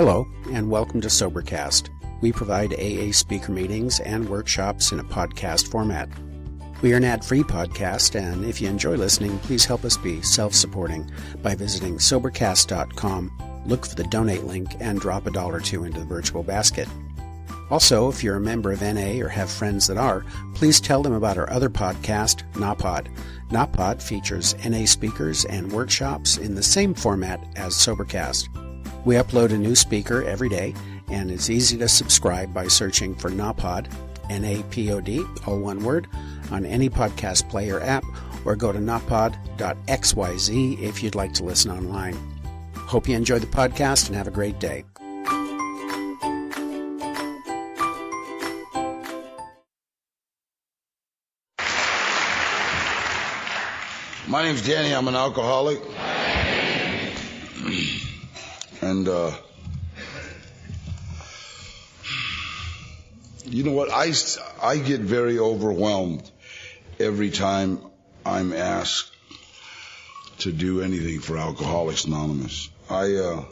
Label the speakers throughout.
Speaker 1: Hello, and welcome to SoberCast. We provide AA speaker meetings and workshops in a podcast format. We are an ad-free podcast, and if you enjoy listening, please help us be self-supporting by visiting Sobercast.com, look for the donate link, and drop $1 or $2 into the virtual basket. Also, if you're a member of NA or have friends that are, please tell them about our other podcast, NAPOD. NAPOD features NA speakers and workshops in the same format as SoberCast. We upload a new speaker every day, and it's easy to subscribe by searching for NAPOD, N-A-P-O-D, all one word, on any podcast player app, or go to napod.xyz if you'd like to listen online. Hope you enjoy the podcast and have a great day.
Speaker 2: My name's Danny. I'm an alcoholic. And, you know what? I get very overwhelmed every time I'm asked to do anything for Alcoholics Anonymous. I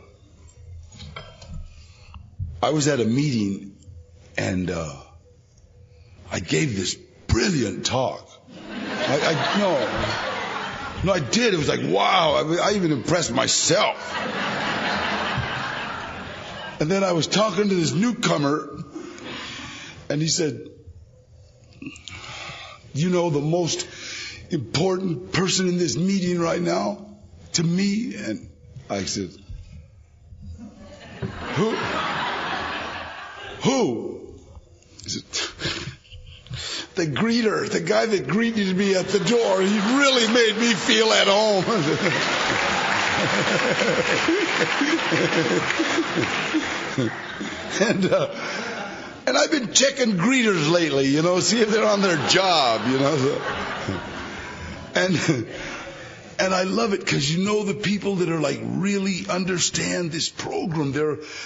Speaker 2: was at a meeting and I gave this brilliant talk. No, I did. It was like, wow. I even impressed myself. And then I was talking to this newcomer, and he said, you know, the most important person in this meeting right now to me? And I said, Who? He said, the greeter, the guy that greeted me at the door. He really made me feel at home. And I've been checking greeters lately, you know, see if they're on their job, you know. And I love it because you know the people that are like really understand this program.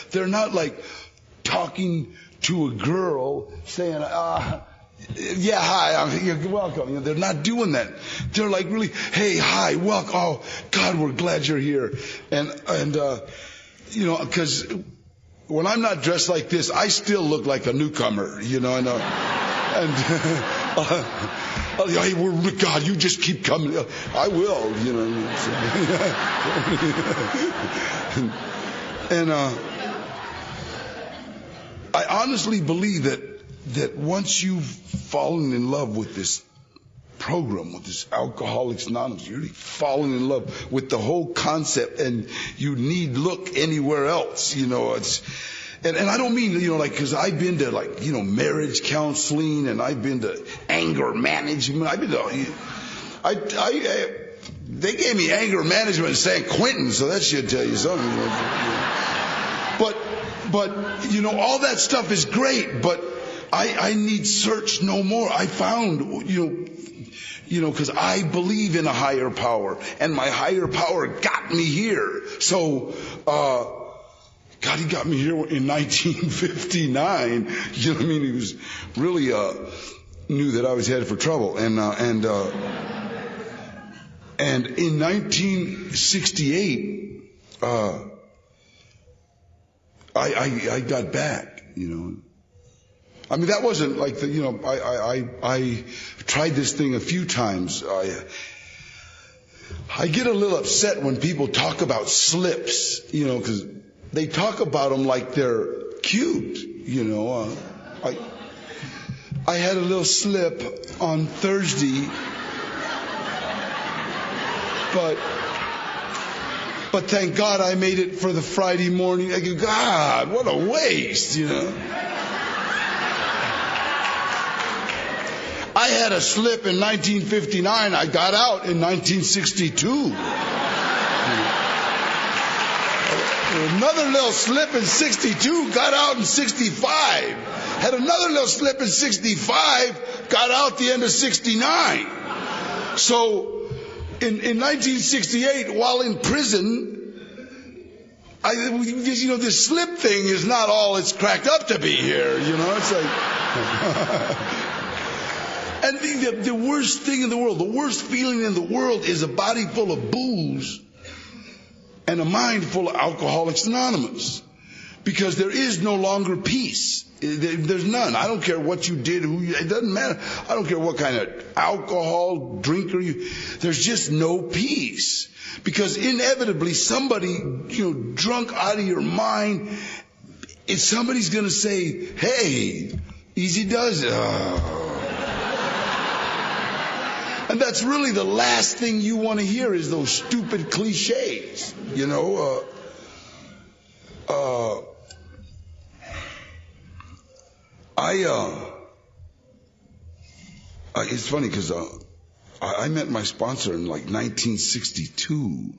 Speaker 2: They're not like talking to a girl saying, yeah, hi, you're welcome. You know, they're not doing that. They're like really, hey, hi, welcome. Oh, God, we're glad you're here. And you know, because when I'm not dressed like this, I still look like a newcomer, you know. Hey, God, you just keep coming. I will, you know. And I honestly believe that once you've fallen in love with this program, with this Alcoholics Anonymous, you're really falling in love with the whole concept, and you need look anywhere else, you know. And I don't mean, you know, like, because I've been to, like, you know, marriage counseling, and I've been to anger management. I've been to, they gave me anger management in San Quentin, so that should tell you something. You know. But you know, all that stuff is great, but I need search no more. I found, you know, because I believe in a higher power, and my higher power got me here. So, God, he got me here in 1959. You know what I mean? He was really knew that I was headed for trouble, and in 1968, I got back. You know. I mean, that wasn't like the, you know, I tried this thing a few times. I get a little upset when people talk about slips, you know, because they talk about them like they're cute, you know. I had a little slip on Thursday, but thank God I made it for the Friday morning. I go, God, what a waste, you know. I had a slip in 1959. I got out in 1962. Another little slip in 62, got out in 65. Had another little slip in 65, got out the end of 69. So in 1968, while in prison, you know, this slip thing is not all it's cracked up to be here. You know, it's like. And the worst thing in the world, the worst feeling in the world is a body full of booze and a mind full of Alcoholics Anonymous. Because there is no longer peace. There's none. I don't care what you did, it doesn't matter. I don't care what kind of alcohol drinker there's just no peace. Because inevitably somebody, drunk out of your mind, somebody's going to say, hey, easy does it. And that's really the last thing you want to hear is those stupid cliches, it's funny because I met my sponsor in like 1962.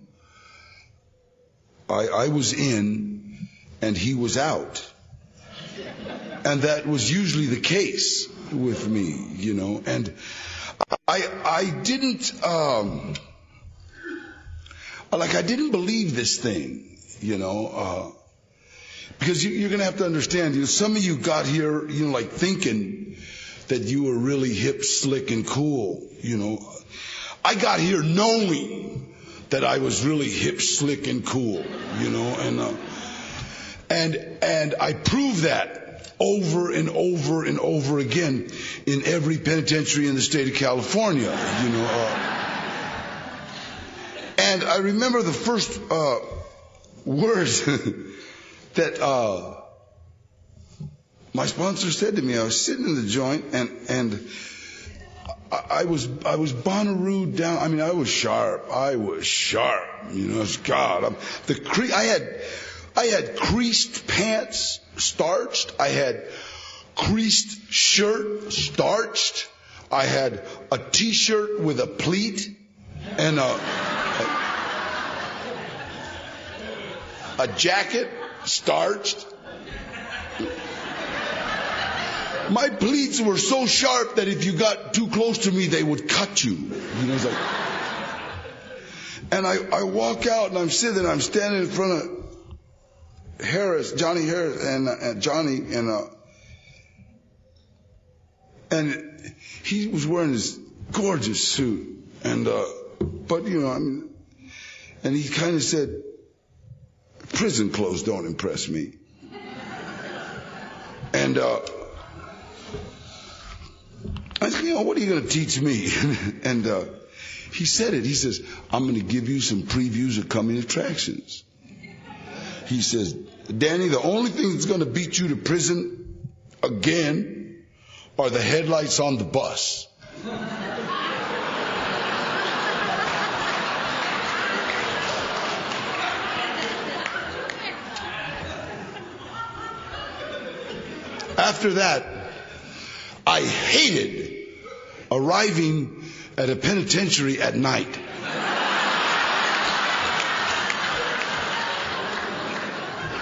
Speaker 2: I was in and he was out. And that was usually the case with me, and I didn't I didn't believe this thing, because you're going to have to understand, some of you got here, thinking that you were really hip, slick, and cool, I got here knowing that I was really hip, slick, and cool, and I proved that over and over and over again in every penitentiary in the state of California, and I remember the first words that my sponsor said to me. I was sitting in the joint and I was Bonnaroo down. I mean, I was sharp. God, I had creased pants, starched. I had creased shirt, starched. I had a T-shirt with a pleat and a jacket, starched. My pleats were so sharp that if you got too close to me, they would cut you. It's like, and I walk out and I'm standing in front of Johnny Harris, and Johnny, and he was wearing this gorgeous suit, and and he kind of said, prison clothes don't impress me. And I said, what are you going to teach me? And he said it. He says, I'm going to give you some previews of coming attractions. He says, Danny, the only thing that's going to beat you to prison again are the headlights on the bus. After that, I hated arriving at a penitentiary at night.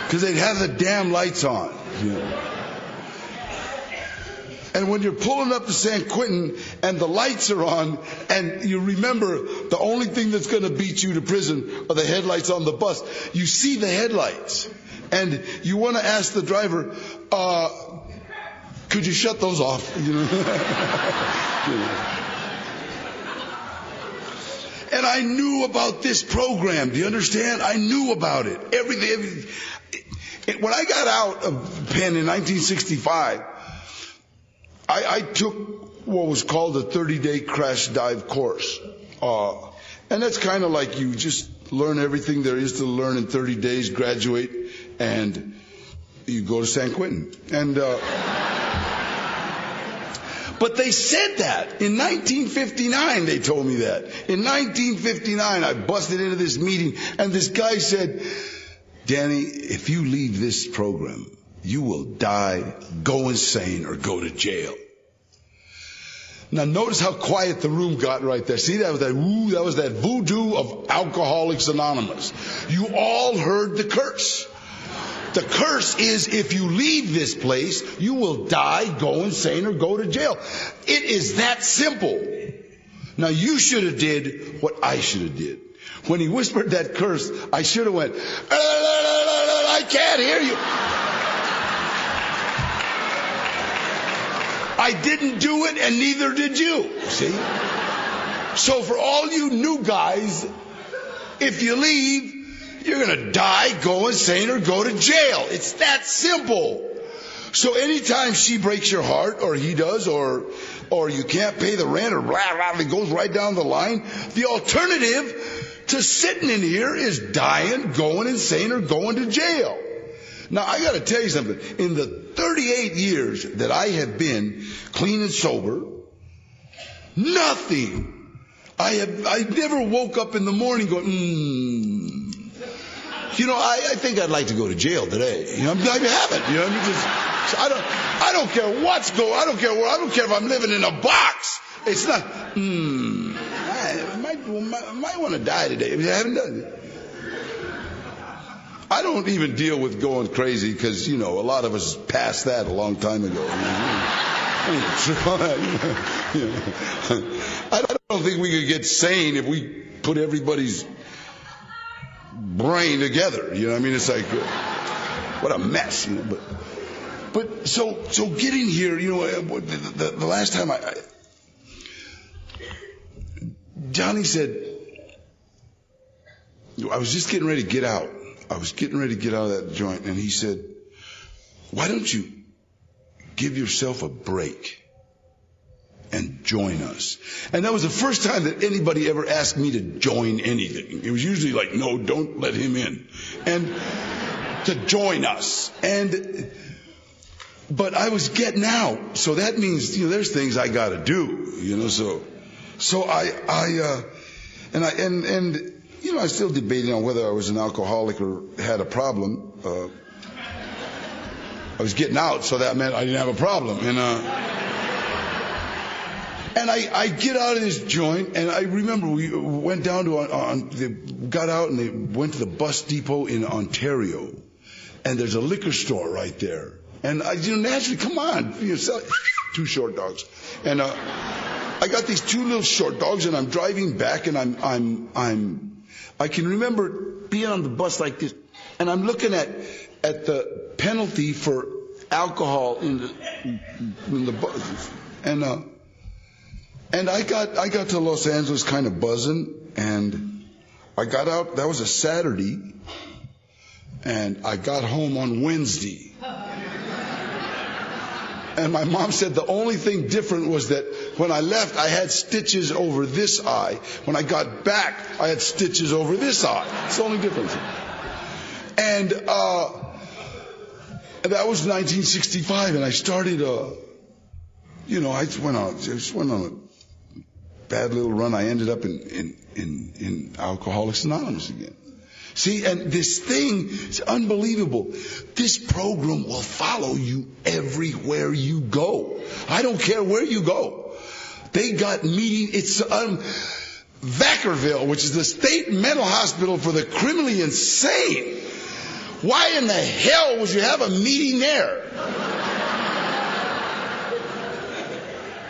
Speaker 2: Because they'd have the damn lights on. And when you're pulling up to San Quentin and the lights are on and you remember the only thing that's going to beat you to prison are the headlights on the bus, you see the headlights and you want to ask the driver, could you shut those off? And I knew about this program. Do you understand? I knew about it. Everything. When I got out of Penn in 1965, I took what was called a 30-day crash dive course. And that's kind of like you just learn everything there is to learn in 30 days, graduate, and you go to San Quentin. And but they said that. In 1959, they told me that. In 1959, I busted into this meeting, and this guy said, Danny, if you leave this program, you will die, go insane, or go to jail. Now notice how quiet the room got right there. See, that was that voodoo of Alcoholics Anonymous. You all heard the curse. The curse is if you leave this place, you will die, go insane, or go to jail. It is that simple. Now you should have did what I should have did. When he whispered that curse, I should have went, I can't hear you. I didn't do it, and neither did you. See? So for all you new guys, if you leave, You're going to die, go insane, or go to jail. It's that simple. So anytime she breaks your heart, or he does, or you can't pay the rent, or blah, blah, it goes right down the line, the alternative to sitting in here is dying, going insane, or going to jail. Now, I got to tell you something. In the 38 years that I have been clean and sober, nothing. I never woke up in the morning going, You know, I think I'd like to go to jail today. You know, I haven't. You know, I don't care what's going. I don't care if I'm living in a box. It's not. I might want to die today. I haven't done it. I don't even deal with going crazy because, you know, a lot of us passed that a long time ago. I don't think we could get sane if we put everybody's brain together. You know what I mean? It's like, what a mess. You know? But so getting here, you know, the last time Johnny said, I was just getting ready to get out. I was getting ready to get out of that joint, and he said, why don't you give yourself a break and join us? And that was the first time that anybody ever asked me to join anything. It was usually like, no, don't let him in. And to join us. But I was getting out. So that means, you know, there's things I got to do, you know, so you know, I'm still debating on whether I was an alcoholic or had a problem. I was getting out, so that meant I didn't have a problem. And I get out of this joint, and I remember we went down to, they got out and they went to the bus depot in Ontario, and there's a liquor store right there. And you know, naturally, come on, you know, sell 2 short dogs. And I got these 2 little short dogs, and I'm driving back, and I can remember being on the bus like this, and I'm looking at the penalty for alcohol in the bus, and I got to Los Angeles kind of buzzing, and I got out. That was a Saturday, and I got home on Wednesday. And my mom said the only thing different was that when I left, I had stitches over this eye. When I got back, I had stitches over this eye. It's the only difference. And that was 1965, and I started, you know, I just went on a bad little run. I ended up in Alcoholics Anonymous again. See, and this thing is unbelievable. This program will follow you everywhere you go. I don't care where you go. They got meeting. It's Vacaville, which is the state mental hospital for the criminally insane. Why in the hell would you have a meeting there?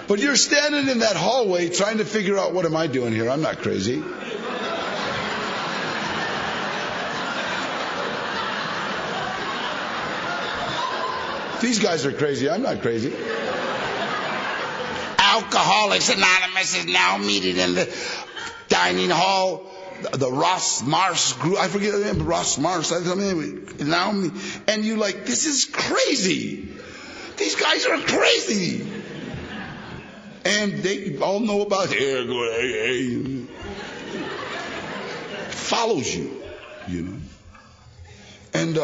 Speaker 2: But you're standing in that hallway trying to figure out, what am I doing here? I'm not crazy. These guys are crazy. I'm not crazy. Alcoholics Anonymous is now meeting in the dining hall. The Ross Mars group. I forget the name. Ross Mars. Now, and you're like, this is crazy. These guys are crazy. And they all know about here. It follows you, you know. And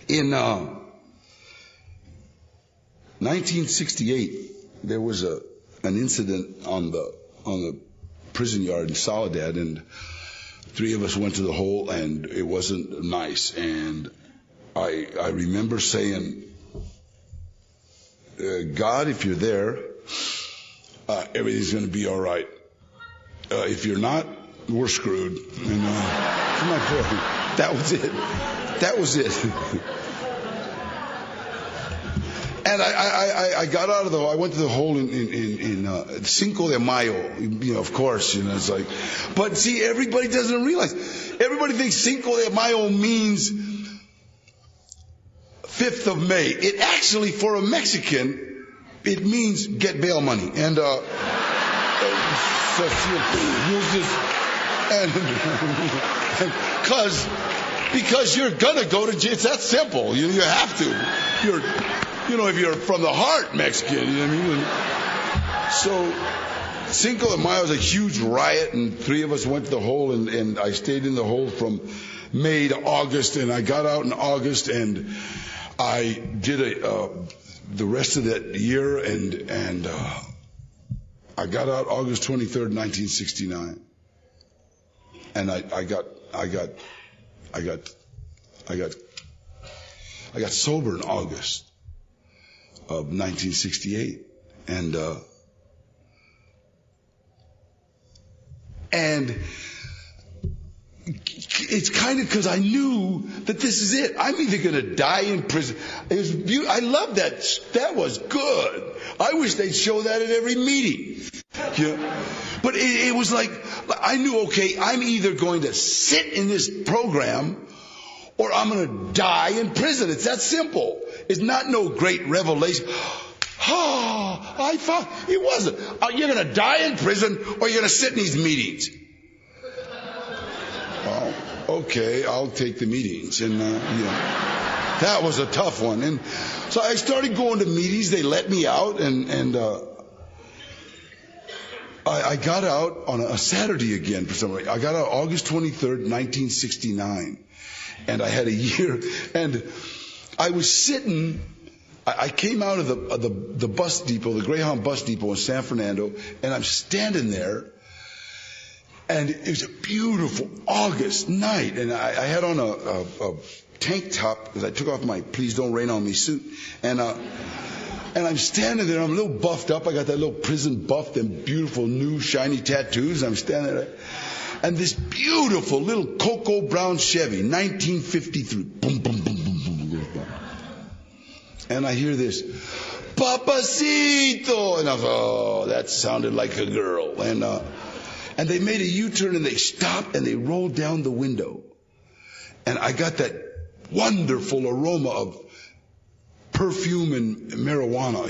Speaker 2: in 1968, there was an incident on the prison yard in Soledad, and 3 of us went to the hole, and it wasn't nice. And I remember saying, God, if you're there, everything's going to be all right. If you're not, we're screwed. And that was it. That was it. And I got out of I went to the hole in Cinco de Mayo, you know, of course, you know, it's like, but see, everybody doesn't realize. Everybody thinks Cinco de Mayo means 5th of May. It actually, for a Mexican, it means get bail money. And And because you're gonna go to jail. It's that simple. You have to. If you're from the heart Mexican, you know what I mean? So Cinco de Mayo was a huge riot, and 3 of us went to the hole, and I stayed in the hole from May to August, and I got out in August, and I did the rest of that year, and I got out August 23rd, 1969, and I got sober in August of 1968, and it's kind of because I knew that this is it. I'm either going to die in prison. I love that. That was good. I wish they'd show that at every meeting. But it was like, I knew, okay, I'm either going to sit in this program or I'm going to die in prison. It's that simple. It's not no great revelation. I thought it wasn't. You're going to die in prison or you're going to sit in these meetings. Well, okay, I'll take the meetings. And, that was a tough one. And so I started going to meetings. They let me out, and I got out on a Saturday again for some reason. I got out August 23rd, 1969. And I had a year. And I was sitting... I came out of the bus depot, the Greyhound bus depot in San Fernando, and I'm standing there, and it was a beautiful August night, and I had on a tank top, because I took off my Please Don't Rain on Me suit, and I'm standing there, I'm a little buffed up, I got that little prison buff, them beautiful new shiny tattoos, I'm standing there, and this beautiful little cocoa brown Chevy, 1953, boom, boom, boom, boom, boom, boom, boom. And I hear this, Papacito, and I thought, oh, that sounded like a girl. And they made a U-turn, and they stopped, and they rolled down the window. And I got that wonderful aroma of perfume and marijuana.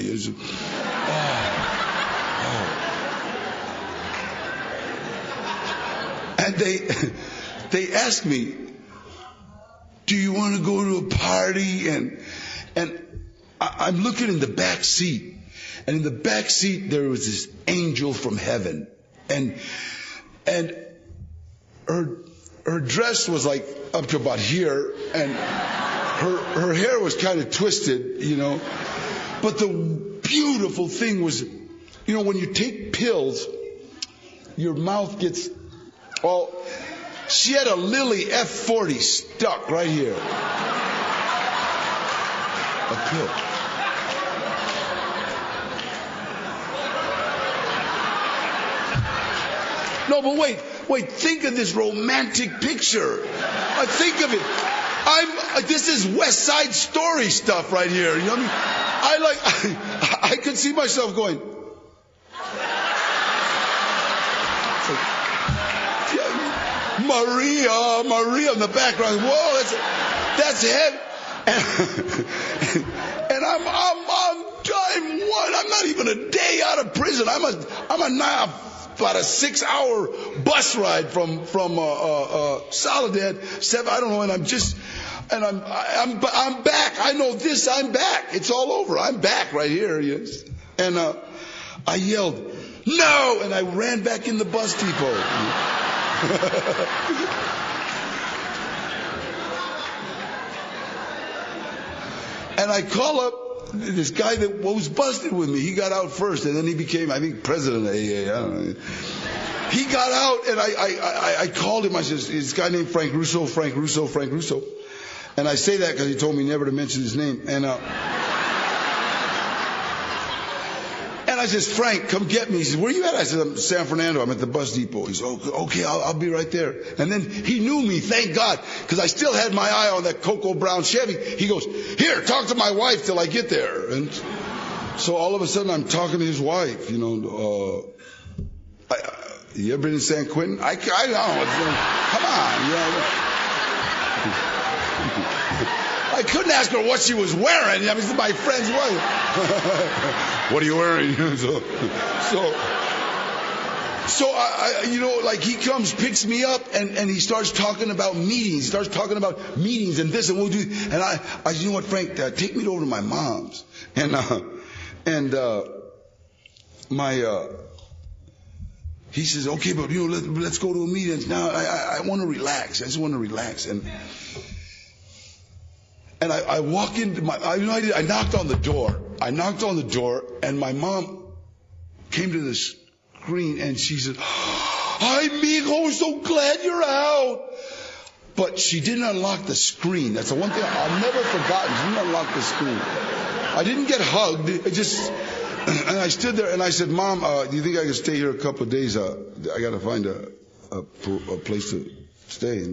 Speaker 2: And they asked me, do you want to go to a party? And I'm looking in the back seat, and in the back seat there was this angel from heaven, and her dress was like up to about here, and her hair was kind of twisted, But the beautiful thing was, when you take pills, your mouth gets she had a Lilly F40 stuck right here. A pill. No, but wait, think of this romantic picture. Think of it. This is West Side Story stuff right here. You know what I mean? I could see myself going, Maria in the background. Whoa, that's heavy. And I'm not even a day out of prison. I'm about a 6-hour bus ride from Soledad. I don't know, and I'm back. I know this. I'm back. It's all over. I'm back right here. Yes. And I yelled, no, and I ran back in the bus depot. And I call up this guy that was busted with me. He got out first, and then he became, I think, president of AA. I don't know. He got out, and I called him. I said, this guy named Frank Russo. And I say that because he told me never to mention his name. And I says, Frank, come get me. He says, where are you at? I said, I'm in San Fernando. I'm at the bus depot. He said, okay, I'll be right there. And then he knew me, thank God, because I still had my eye on that cocoa brown Chevy. He goes, here, talk to my wife till I get there. And so all of a sudden I'm talking to his wife, you ever been in San Quentin? I don't know. Come on, I couldn't ask her what she was wearing. I mean, it's my friend's wife. What are you wearing? So he comes, picks me up, and he starts talking about meetings. He starts talking about meetings and this, and we'll do. And I you know what, Frank, take me over to my mom's. He says, okay, but let's go to a meeting. Now I want to relax. I just want to relax. And I walk into I knocked on the door. And my mom came to the screen and she said, "Hi, mijo, so glad you're out." But she didn't unlock the screen. That's the one thing I'll never forgotten. She didn't unlock the screen. I didn't get hugged. And I stood there and I said, "Mom, do you think I can stay here a couple of days? I got to find a place to stay."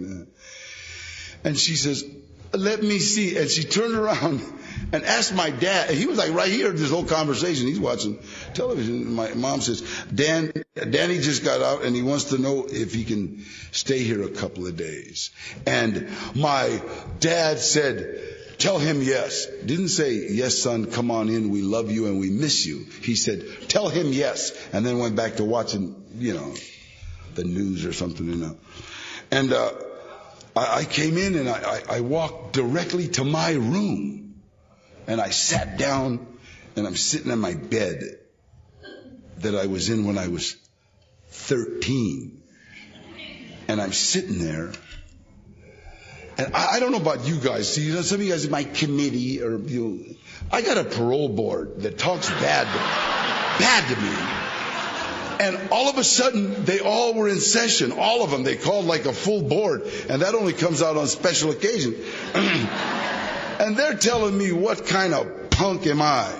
Speaker 2: And she says, "Let me see." And she turned around and asked my dad. He was like right here in this whole conversation. He's watching television. My mom says, Danny just got out and he wants to know if he can stay here a couple of days. And my dad said, "Tell him yes." Didn't say, "Yes, son, come on in. We love you and we miss you." He said, "Tell him yes." And then went back to watching, the news or something, And I came in and I walked directly to my room. And I sat down and I'm sitting in my bed that I was in when I was 13. And I'm sitting there. And I don't know about you guys. See, some of you guys in my committee I got a parole board that talks bad to me. And all of a sudden, they all were in session. All of them. They called like a full board. And that only comes out on special occasion. And they're telling me, what kind of punk am I?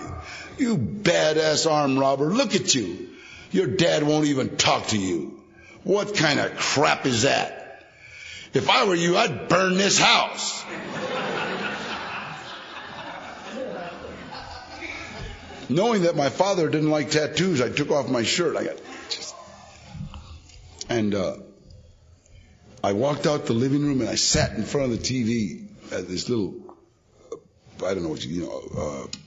Speaker 2: You badass armed robber. Look at you. Your dad won't even talk to you. What kind of crap is that? If I were you, I'd burn this house. Knowing that my father didn't like tattoos, I took off my shirt. I walked out the living room and I sat in front of the TV at this little, I don't know what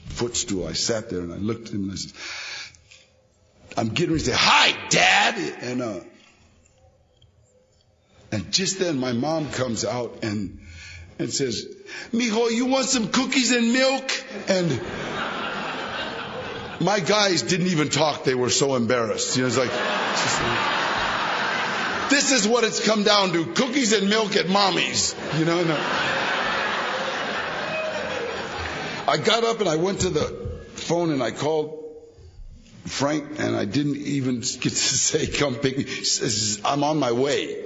Speaker 2: footstool. I sat there and I looked at him and I said, I'm getting ready to say, "Hi, Dad." And just then my mom comes out and says, "Mijo, you want some cookies and milk?" And my guys didn't even talk. They were so embarrassed. It's like, this is what it's come down to. Cookies and milk at mommy's. I got up and I went to the phone and I called Frank, and I didn't even get to say, "Come pick me." He says, "I'm on my way."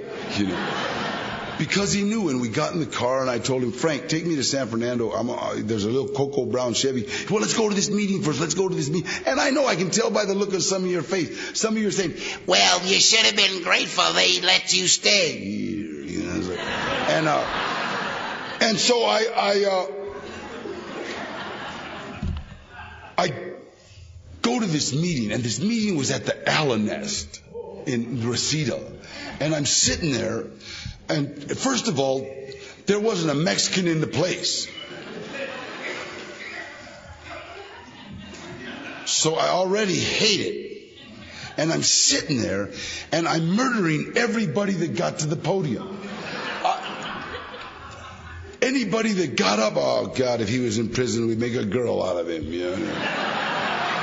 Speaker 2: Because he knew. And we got in the car and I told him, "Frank, take me to San Fernando. There's a little cocoa brown Chevy." "Well, let's go to this meeting first. Let's go to this meeting." And I know, I can tell by the look of some of your face. Some of you are saying, "Well, you should have been grateful they let you stay." And so I go to this meeting, and this meeting was at the Allen Nest in Reseda. And I'm sitting there, and first of all, there wasn't a Mexican in the place. So I already hate it. And I'm sitting there, and I'm murdering everybody that got to the podium. Anybody that got up, oh God, if he was in prison, we'd make a girl out of him.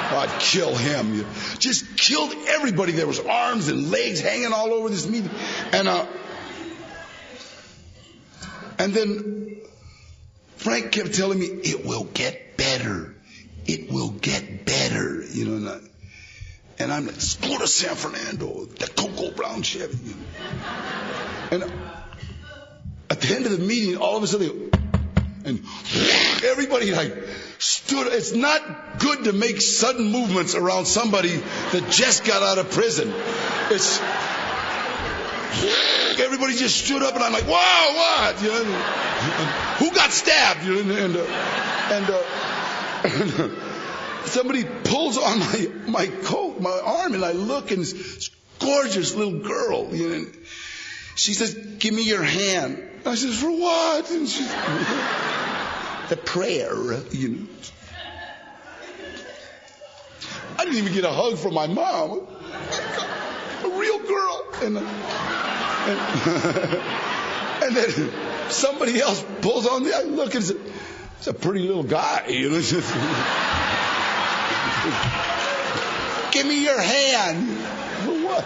Speaker 2: I'd kill him. Just killed everybody. There was arms and legs hanging all over this meeting. And then Frank kept telling me, "It will get better. It will get better." And I'm like, "Let's go to San Fernando, the cocoa brown Chevy." And at the end of the meeting, all of a sudden, and everybody stood. It's not good to make sudden movements around somebody that just got out of prison. Everybody just stood up, and I'm like, "Wow, what? Who got stabbed?" And somebody pulls on my coat, my arm, and I look, and this gorgeous little girl. She says, "Give me your hand." I says, "For what?" And she's, "The prayer, I didn't even get a hug from my mom. a real girl. And then somebody else pulls on me. I look and say, it's a pretty little guy, you know. Just, give me your hand. For what?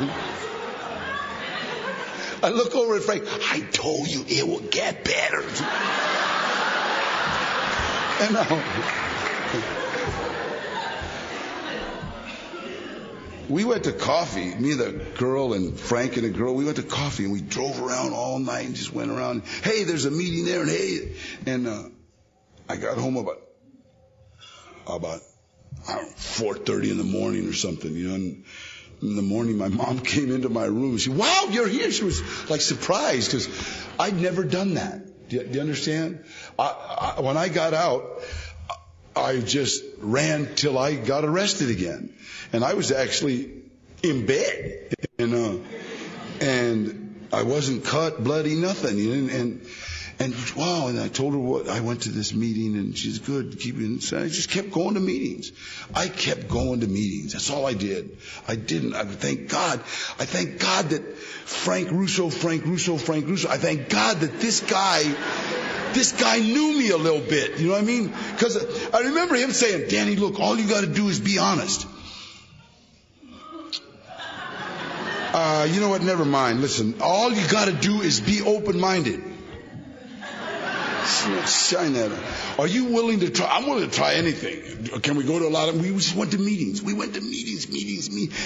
Speaker 2: I look over at Frank. I told you it will get better. And we went to coffee, me and the girl and Frank and the girl, we went to coffee and we drove around all night and just went around. Hey, there's a meeting there, and hey, and I got home about I don't know, 4:30 in the morning or something, you know. And in the morning, my mom came into my room. She, wow, you're here. She was like surprised because I'd never done that. Do you understand? When I got out, I just ran till I got arrested again. And I was actually in bed, and I wasn't cut, bloody, nothing. You know, and wow, and I told her what I went to this meeting, and she's good. So I just kept going to meetings. I kept going to meetings. That's all I did. I thank God. I thank God that Frank Russo. I thank God that this guy knew me a little bit. You know what I mean? Because I remember him saying, Danny, look, all you got to do is be honest. You know what? Never mind. Listen, all you got to do is be open-minded. Shine that. Are you willing to try? I'm willing to try anything. Can we go to a lot of? We just went to meetings. We went to meetings.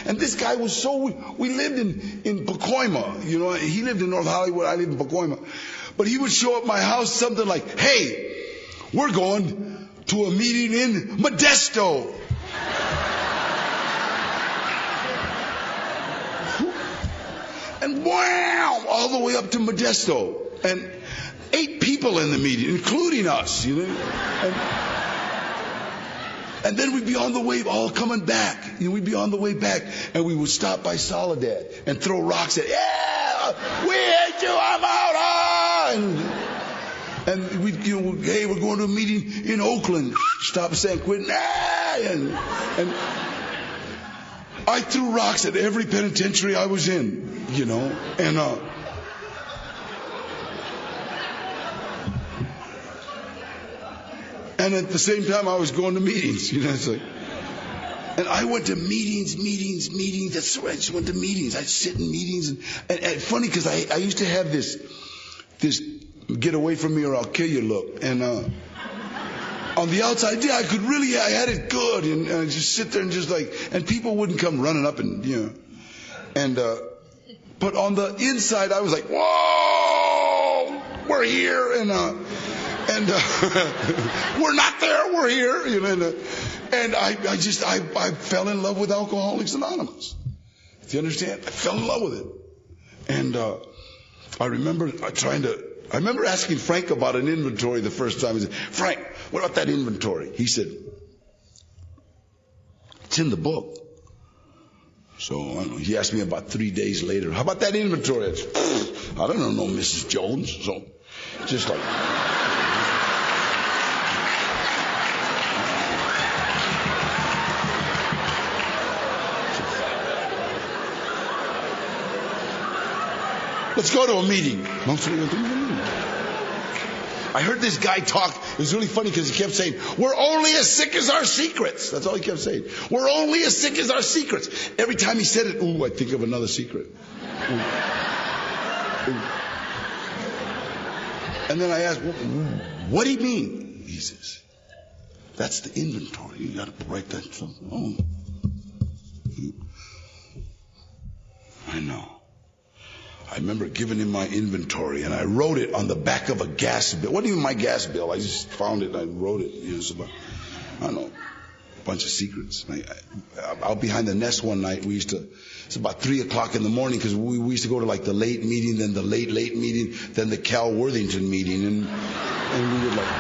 Speaker 2: And this guy was so. We lived in Pacoima. You know, he lived in North Hollywood. I lived in Pacoima. But he would show up at my house something like, "Hey, we're going to a meeting in Modesto." And wow, all the way up to Modesto. And 8 people in the meeting, including us, you know. And then we'd be on the way, all coming back. You know, we'd be on the way back, and we would stop by Soledad and throw rocks at, yeah, we hate you, I'm out. And we'd, you know, hey, we're going to a meeting in Oakland. Stop at San Quentin. And I threw rocks at every penitentiary I was in, you know, and at the same time, I was going to meetings, you know. It's like, and I went to meetings. That's right. I just went to meetings. I'd sit in meetings, and funny because I used to have this get away from me or I'll kill you look, and on the outside, yeah, I had it good, and I just sit there and just like, and people wouldn't come running up and, you know, and but on the inside, I was like, whoa, we're here, and we're not there, we're here, you know, and I fell in love with Alcoholics Anonymous. Do you understand? I fell in love with it, and I remember asking Frank about an inventory the first time. I said, Frank, what about that inventory? He said, it's in the book. So I don't know, he asked me about 3 days later, how about that inventory? I don't know, no Mrs. Jones. So just like, let's go to a meeting. I heard this guy talk. It was really funny because he kept saying, we're only as sick as our secrets. That's all he kept saying. We're only as sick as our secrets. Every time he said it, ooh, I think of another secret. Ooh. Ooh. And then I asked, what do you mean? He says, that's the inventory. You got to write that stuff. Oh. I know. I remember giving him my inventory, and I wrote it on the back of a gas bill. It wasn't even my gas bill. I just found it, and I wrote it. It was about, I don't know, a bunch of secrets. Out behind the nest one night, it's about 3 o'clock in the morning, because we used to go to like the late meeting, then the late meeting, then the Cal Worthington meeting, and we would like,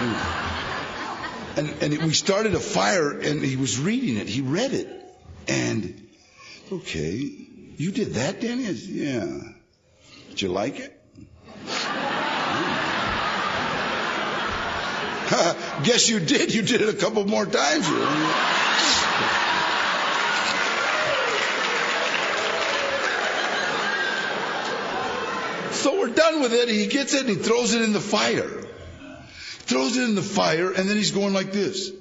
Speaker 2: and we started a fire, and he was reading it. He read it, and, okay, you did that, Danny? I said, yeah. Did you like it? Guess you did. You did it a couple more times. So we're done with it. He gets it and he throws it in the fire. Throws it in the fire, and then he's going like this.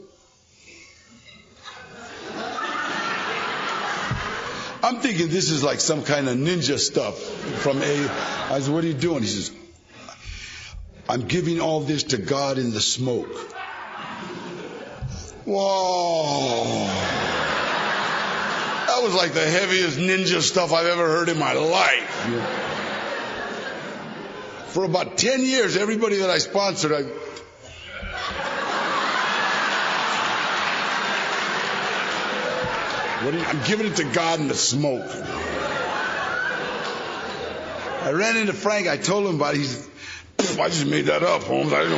Speaker 2: I'm thinking this is like some kind of ninja stuff from I said, what are you doing? He says, I'm giving all this to God in the smoke. Whoa. That was like the heaviest ninja stuff I've ever heard in my life. For about 10 years, everybody that I sponsored, I'm giving it to God in the smoke. I ran into Frank. I told him about it. He said, I just made that up, Holmes. I didn't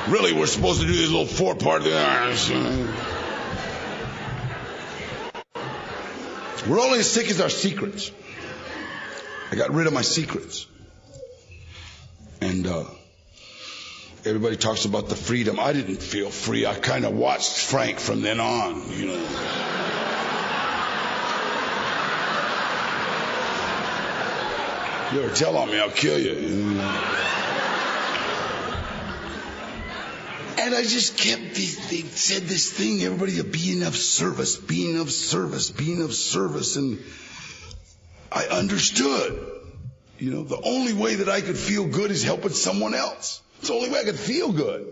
Speaker 2: know. Really, we're supposed to do this little 4-part thing. We're only as sick as our secrets. I got rid of my secrets. And everybody talks about the freedom. I didn't feel free. I kind of watched Frank from then on, you know. You ever tell on me, I'll kill you. And I just kept, they said this thing, everybody being of service, being of service, being of service. And I understood, you know, the only way that I could feel good is helping someone else. It's the only way I could feel good.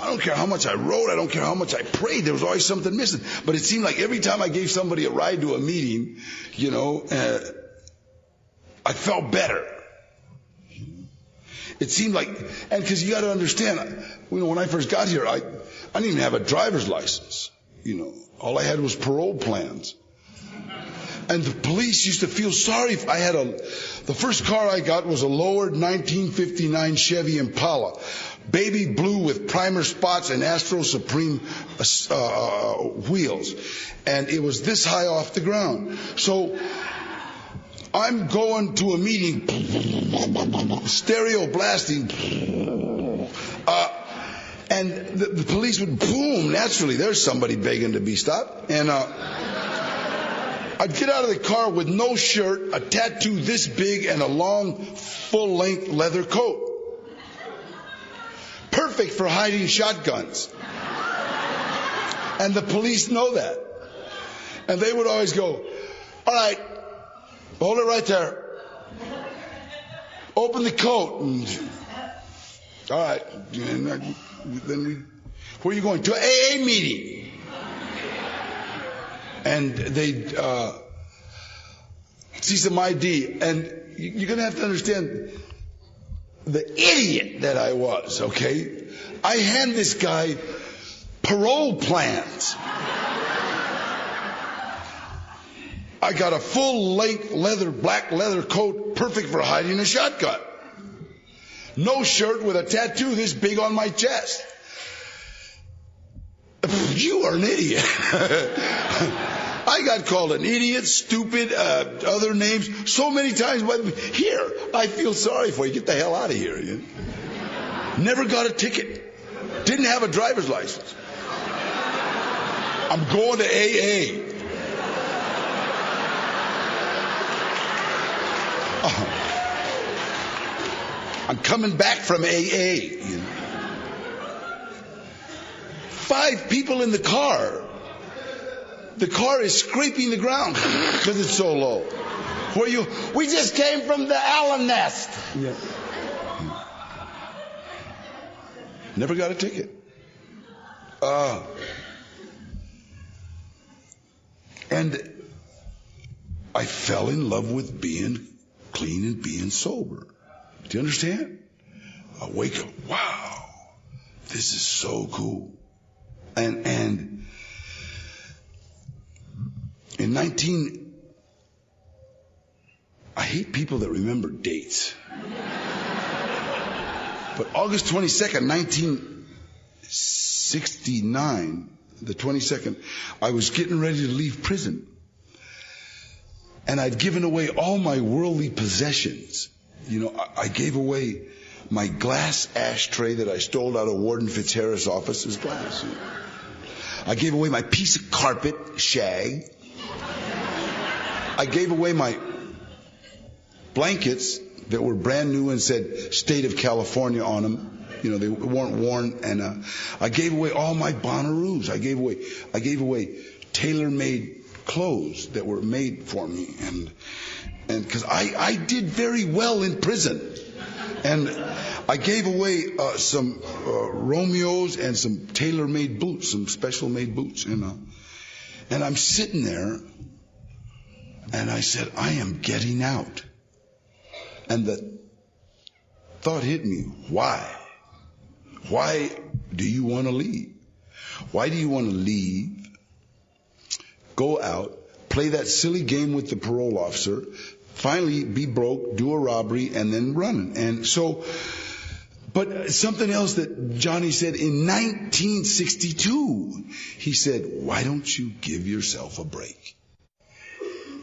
Speaker 2: I don't care how much I wrote. I don't care how much I prayed. There was always something missing. But it seemed like every time I gave somebody a ride to a meeting, you know, I felt better. It seemed like, and because you got to understand, you know, when I first got here, I didn't even have a driver's license. You know, all I had was parole plans. And the police used to feel sorry if I had the first car I got was a lowered 1959 Chevy Impala, baby blue with primer spots and Astro Supreme wheels. And it was this high off the ground. So I'm going to a meeting, stereo blasting, and the police would boom, naturally, there's somebody begging to be stopped. And I'd get out of the car with no shirt, a tattoo this big, and a long, full-length leather coat. Perfect for hiding shotguns. And the police know that. And they would always go, all right, hold it right there. Open the coat. All right. And then where are you going? To an AA meeting. And they'd see some ID. And you're going to have to understand the idiot that I was, okay? I hand this guy parole plans. I got a full-length black leather coat, perfect for hiding a shotgun. No shirt with a tattoo this big on my chest. You are an idiot. I got called an idiot, stupid, other names so many times. But here, I feel sorry for you. Get the hell out of here. You know? Never got a ticket. Didn't have a driver's license. I'm going to AA. I'm coming back from AA. You know? 5 people in the car. The car is scraping the ground because it's so low. We just came from the Allen nest. Yeah. Never got a ticket. And I fell in love with being clean and being sober. Do you understand? I wake up, wow, this is so cool. And in I hate people that remember dates. But August 22nd, 1969, the 22nd, I was getting ready to leave prison. And I'd given away all my worldly possessions. You know, I gave away my glass ashtray that I stole out of Warden Fitzharris' office as glass. You know. I gave away my piece of carpet, shag. I gave away my blankets that were brand new and said State of California on them. You know, they weren't worn. And I gave away all my Bonnaroos. I gave away tailor-made clothes that were made for me. And because I did very well in prison. And I gave away some Romeos and some tailor-made boots, some special-made boots. And I'm sitting there, and I said, I am getting out. And the thought hit me, why? Why do you want to leave? Why do you want to leave, go out, play that silly game with the parole officer, finally be broke, do a robbery, and then run? And so, but something else that Johnny said in 1962, he said, why don't you give yourself a break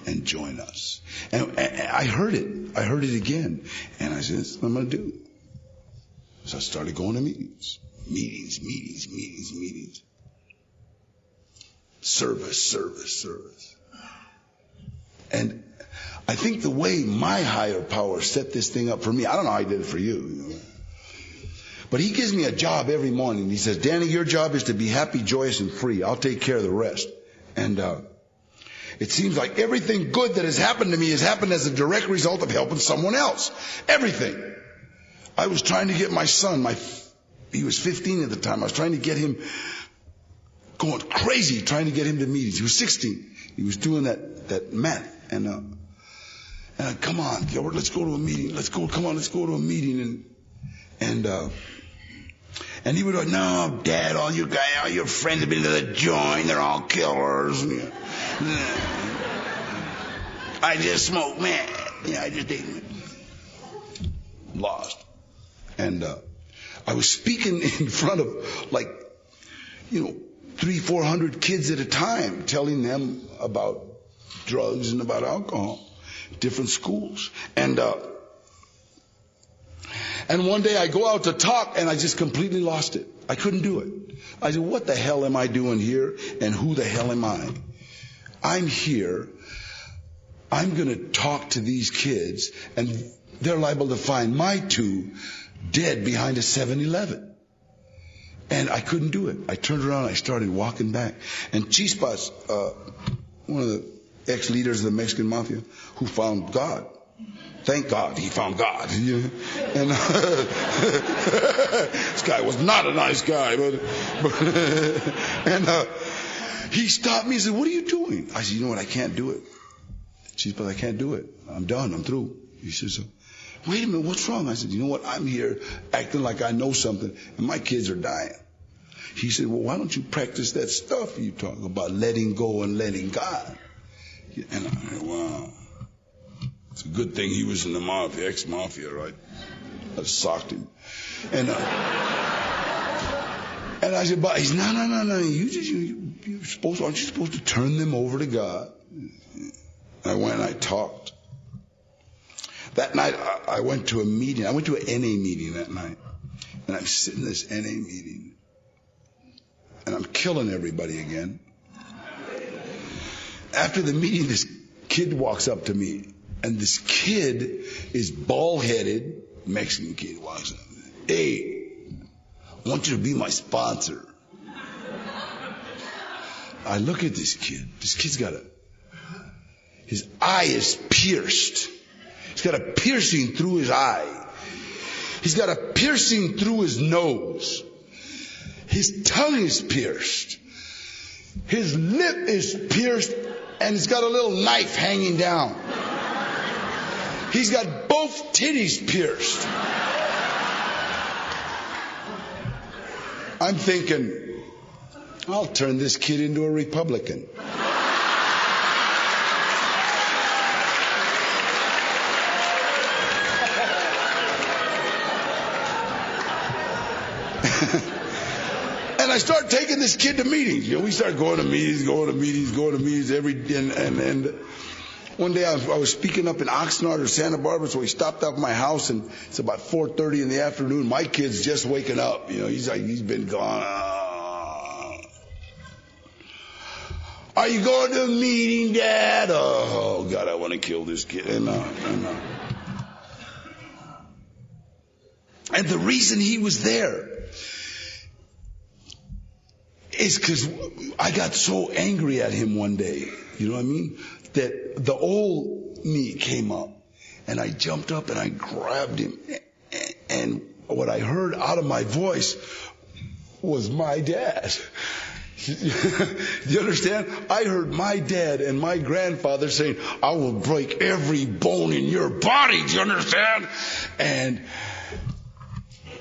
Speaker 2: and join us? And I heard it. I heard it again. And I said, that's what I'm going to do. So I started going to meetings. Meetings. Service. And I think the way my higher power set this thing up for me, I don't know how he did it for you. But he gives me a job every morning. He says, Danny, your job is to be happy, joyous, and free. I'll take care of the rest. And it seems like everything good that has happened to me has happened as a direct result of helping someone else. Everything. I was trying to get my son, he was 15 at the time. I was trying to get him going crazy, trying to get him to meetings. He was 16. He was doing that math. And come on, Gilbert, let's go to a meeting. Let's go to a meeting. And he would go, no, Dad, all your friends have been to the joint. They're all killers. I just smoke, man. Yeah, I just ate. Lost. And I was speaking in front of 300-400 kids at a time, telling them about drugs and about alcohol, different schools. And one day I go out to talk and I just completely lost it. I couldn't do it. I said, what the hell am I doing here? And who the hell am I? I'm here. I'm going to talk to these kids, and they're liable to find my two dead behind a 7-Eleven. And I couldn't do it. I turned around and I started walking back. And Chispas, one of the ex-leaders of the Mexican Mafia, who found God. Thank God he found God. And this guy was not a nice guy. And he stopped me and said, what are you doing? I said, you know what, I can't do it. Chispas, I can't do it. I'm done. I'm through. He says, wait a minute, what's wrong? I said, you know what, I'm here acting like I know something, and my kids are dying. He said, well, why don't you practice that stuff you talk about, letting go and letting God? And I said, wow. It's a good thing he was in the mafia, ex-mafia, right? I socked him. And I said, but he's, no. Aren't you supposed to turn them over to God? I went and I talked. That night, I went to a meeting. I went to an NA meeting that night. And I'm sitting in this NA meeting. And I'm killing everybody again. After the meeting, this kid walks up to me. And this kid is bald-headed. Mexican kid walks up. Hey, I want you to be my sponsor. I look at this kid. This kid's his eye is pierced. He's got a piercing through his eye. He's got a piercing through his nose. His tongue is pierced. His lip is pierced, and he's got a little knife hanging down. He's got both titties pierced. I'm thinking, I'll turn this kid into a Republican. And I start taking this kid to meetings. We start going to meetings every day. And one day I was speaking up in Oxnard or Santa Barbara, so he stopped up at my house, and it's about 4:30 in the afternoon. My kid's just waking up. He's been gone. Are you going to a meeting, Dad? Oh, God, I want to kill this kid. And the reason he was there is because I got so angry at him one day, you know what I mean? That the old me came up, and I jumped up and I grabbed him. And what I heard out of my voice was my dad. Do you understand? I heard my dad and my grandfather saying, I will break every bone in your body. Do you understand? And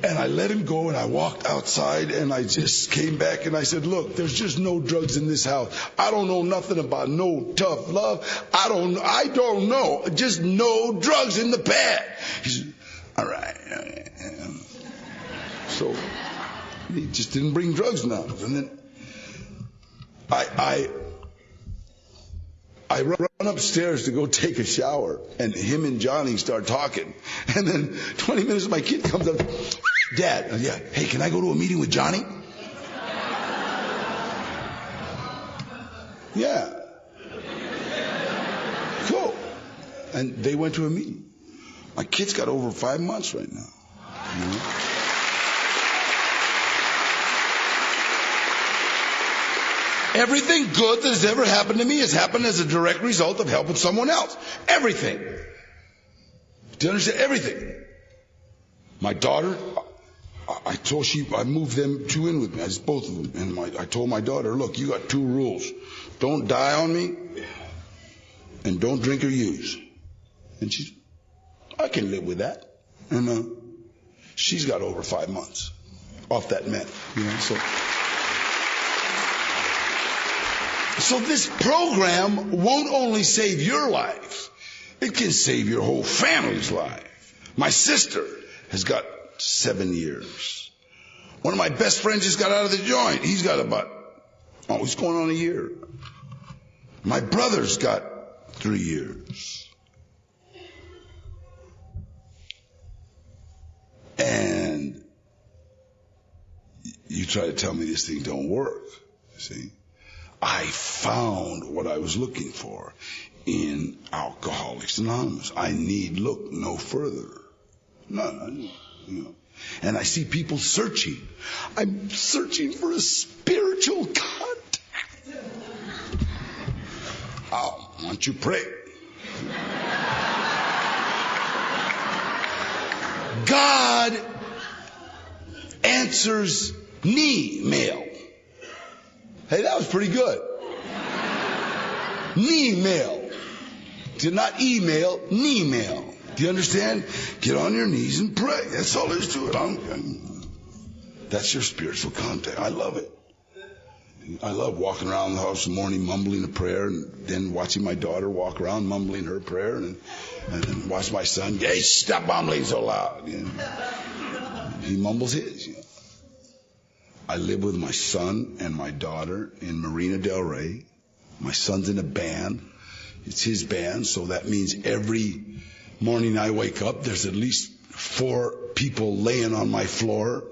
Speaker 2: I let him go, and I walked outside, and I just came back and I said, look, there's just no drugs in this house. I don't know nothing about no tough love. I don't know. Just no drugs in the pad. He said, all right. So he just didn't bring drugs now. And then I run upstairs to go take a shower, and him and Johnny start talking. And then 20 minutes, my kid comes up, Dad, yeah, hey, can I go to a meeting with Johnny? Yeah. Cool. And they went to a meeting. My kid's got over 5 months right now. You know? Everything good that has ever happened to me has happened as a direct result of helping someone else. Everything. Do you understand? Everything. My daughter, I moved them 2 in with me. I just both of them. And I told my daughter, look, you got 2 rules. Don't die on me, and don't drink or use. And I can live with that. And she's got over 5 months off that meth. You know, So this program won't only save your life, it can save your whole family's life. My sister has got 7 years. One of my best friends just got out of the joint. He's got he's going on a year. My brother's got 3 years. And you try to tell me this thing don't work, see? I found what I was looking for in Alcoholics Anonymous. I need look no further. No. And I see people searching. I'm searching for a spiritual contact. Oh, why don't you pray? God answers knee mail. Hey, that was pretty good. Knee mail. Did not email, knee mail. Do you understand? Get on your knees and pray. That's all there is to it. That's your spiritual contact. I love it. I love walking around the house in the morning mumbling a prayer, and then watching my daughter walk around mumbling her prayer, and then watch my son, hey, stop mumbling so loud. You know? He mumbles his. You know? I live with my son and my daughter in Marina Del Rey. My son's in a band. It's his band, so that means every morning I wake up, there's at least 4 people laying on my floor.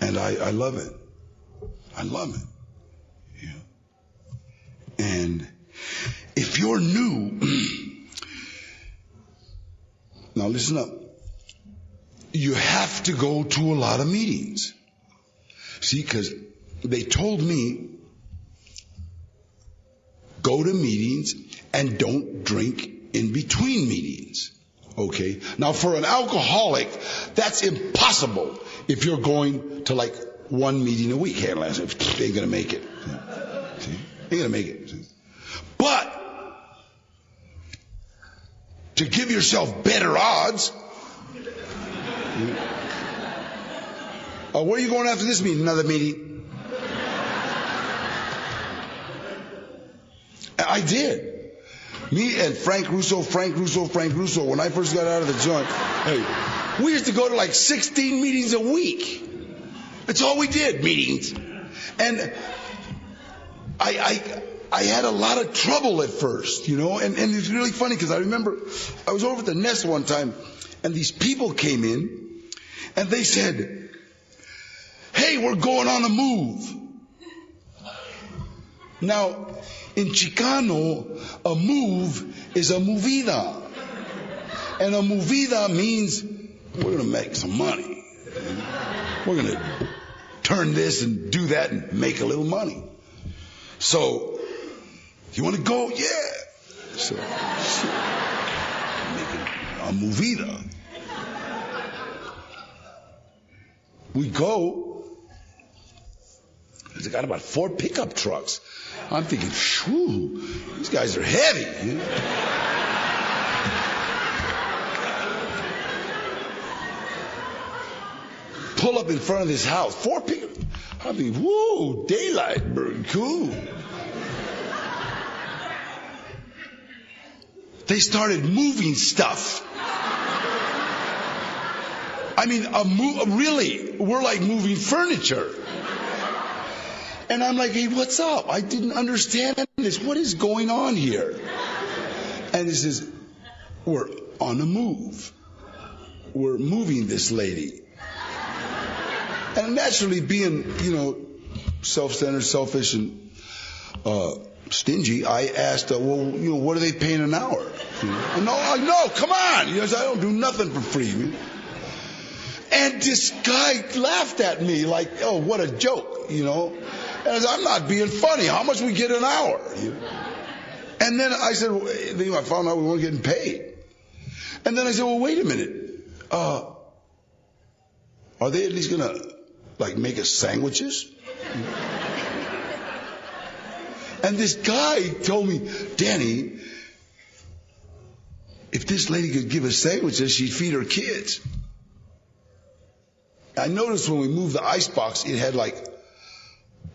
Speaker 2: And I love it. I love it. Yeah. And if you're new, now listen up. You have to go to a lot of meetings. See, because they told me, go to meetings and don't drink in between meetings. Okay? Now, for an alcoholic, that's impossible if you're going to like 1 meeting a week. Hey, they ain't going to make it. See? Ain't going to make it. See? But to give yourself better odds, where are you going after this meeting? Another meeting. I did. Me and Frank Russo, when I first got out of the joint, hey, we used to go to like 16 meetings a week. That's all we did, meetings. And I had a lot of trouble at first, you know, and it's really funny because I remember I was over at the Nest one time, and these people came in, and they said, hey, we're going on a move. Now, in Chicano, a move is a movida. And a movida means we're going to make some money. We're going to turn this and do that and make a little money. So, you want to go? Yeah. So making a movida. We go. They got about 4 pickup trucks. I'm thinking, shoo, these guys are heavy. You know? Pull up in front of this house. 4 pickup. I'm thinking, whoa, daylight, cool. They started moving stuff. I mean, really, we're like moving furniture. And I'm like, hey, what's up? I didn't understand this. What is going on here? And he says, we're on a move. We're moving this lady. And naturally being, self-centered, selfish, and stingy, I asked, what are they paying an hour? No, come on. I don't do nothing for free. And this guy laughed at me like, oh, what a joke, And I said, I'm not being funny. How much we get an hour? And then I said, I found out we weren't getting paid. And then I said, well, wait a minute. Are they at least going to, make us sandwiches? And this guy told me, Danny, if this lady could give us sandwiches, she'd feed her kids. I noticed when we moved the icebox, it had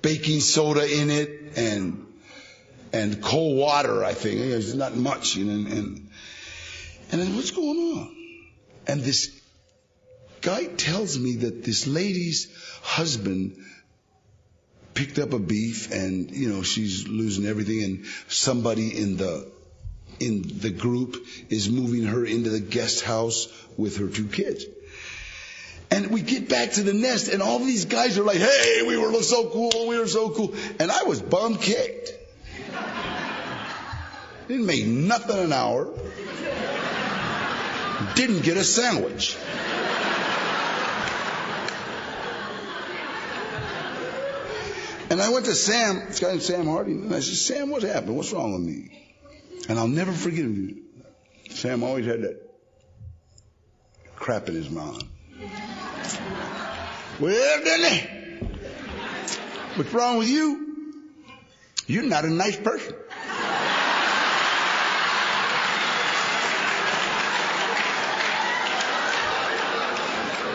Speaker 2: baking soda in it and cold water, I think. There's not much. And then what's going on? And this guy tells me that this lady's husband picked up a beef and, she's losing everything, and somebody in the group is moving her into the guest house with her 2 kids. And we get back to the nest, and all these guys are like, hey, we were so cool. And I was bum-kicked. Didn't make nothing an hour. Didn't get a sandwich. And I went to Sam, this guy named Sam Harding, and I said, Sam, what happened? What's wrong with me? And I'll never forget him. Sam always had that crap in his mouth. Well, Denny, what's wrong with you? You're not a nice person.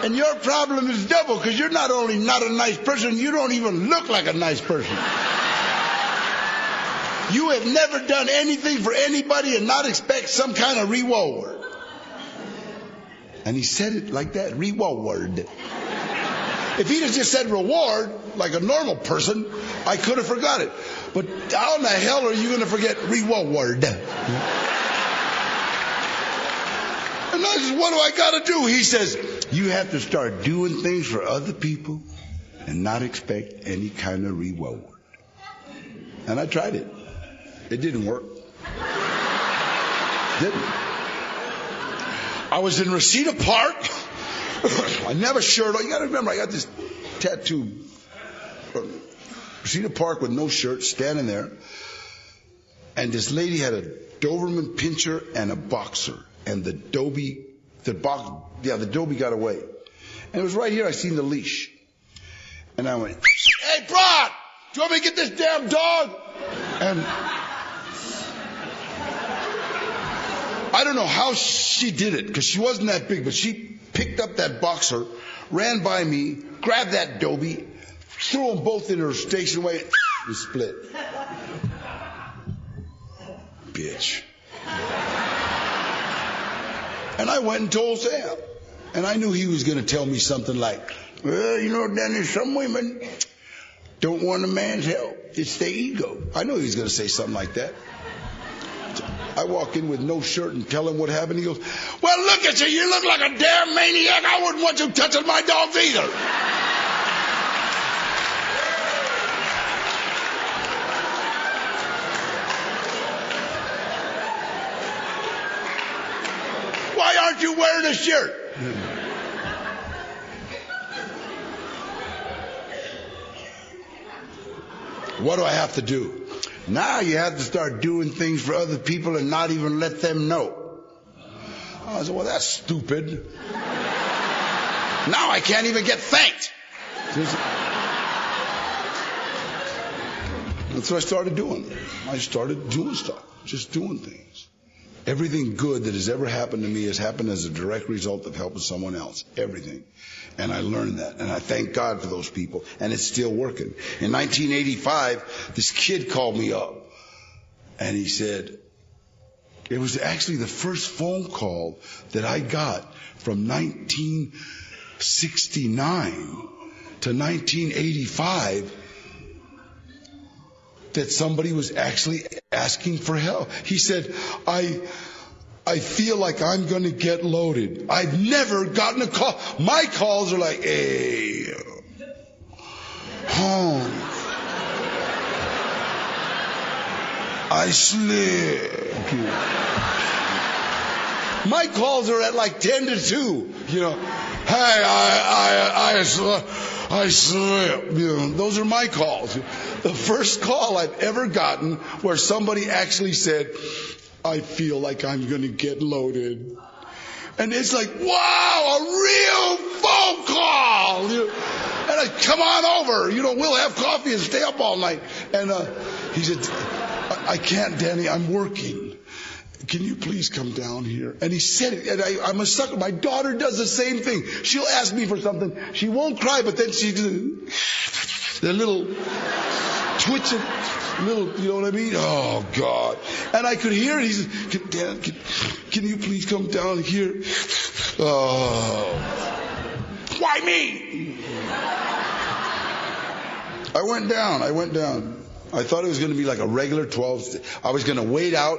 Speaker 2: And your problem is double, because you're not only not a nice person, you don't even look like a nice person. You have never done anything for anybody and not expect some kind of reward. And he said it like that, reward. If he'd have just said reward, like a normal person, I could have forgot it. But how in the hell are you going to forget reward? And I said, what do I got to do? He says, you have to start doing things for other people and not expect any kind of reward. And I tried it. It didn't work. Didn't. I was in Reseda Park. I never shirt on. You got to remember, I got this tattoo. Reseda Park with no shirt, standing there. And this lady had a Doberman pinscher and a boxer. And the Dobie got away. And it was right here, I seen the leash. And I went, hey, Broad, do you want me to get this damn dog? And I don't know how she did it, because she wasn't that big, but she picked up that boxer, ran by me, grabbed that Dobie, threw them both in her station wagon, and split. Bitch. And I went and told Sam. And I knew he was going to tell me something like, well, Dennis, some women don't want a man's help. It's their ego. I knew he was going to say something like that. So I walk in with no shirt and tell him what happened. He goes, well, look at you. You look like a damn maniac. I wouldn't want you touching my dogs either. aren't you wearing a shirt? What do I have to do? Now you have to start doing things for other people and not even let them know. I said, well, that's stupid. Now I can't even get thanked. That's what I started doing. I started doing stuff, just doing things. Everything good that has ever happened to me has happened as a direct result of helping someone else. Everything. And I learned that. And I thank God for those people. And it's still working. In 1985, this kid called me up. And he said, it was actually the first phone call that I got from 1969 to 1985 that somebody was actually asking for help. He said, I feel like I'm going to get loaded. I've never gotten a call. My calls are like, hey, home. I slip. My calls are at like 10 to 2. You know, hey, I slip. You know, those are my calls. The first call I've ever gotten where somebody actually said, I feel like I'm going to get loaded. And it's like, wow, a real phone call. You know, and I come on over. You know, we'll have coffee and stay up all night. And he said, I can't, Danny, I'm working. Can you please come down here? And he said it, and I'm a sucker. My daughter does the same thing. She'll ask me for something. She won't cry, but then she the little twitching, little, you know what I mean? Oh, God. And I could hear it. He said, Dad, can you please come down here? Oh. Why me? I went down. I thought it was going to be like a regular 12. I was going to wait out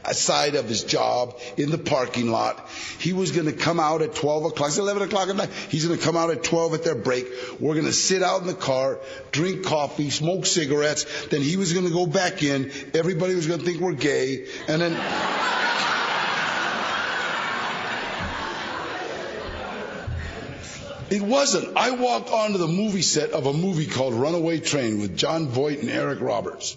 Speaker 2: aside of his job in the parking lot. He was going to come out at 12 o'clock. It's 11 o'clock at night. He's going to come out at 12 at their break. We're going to sit out in the car, drink coffee, smoke cigarettes. Then he was going to go back in. Everybody was going to think we're gay. And then... It wasn't. I walked onto the movie set of a movie called Runaway Train with John Voight and Eric Roberts.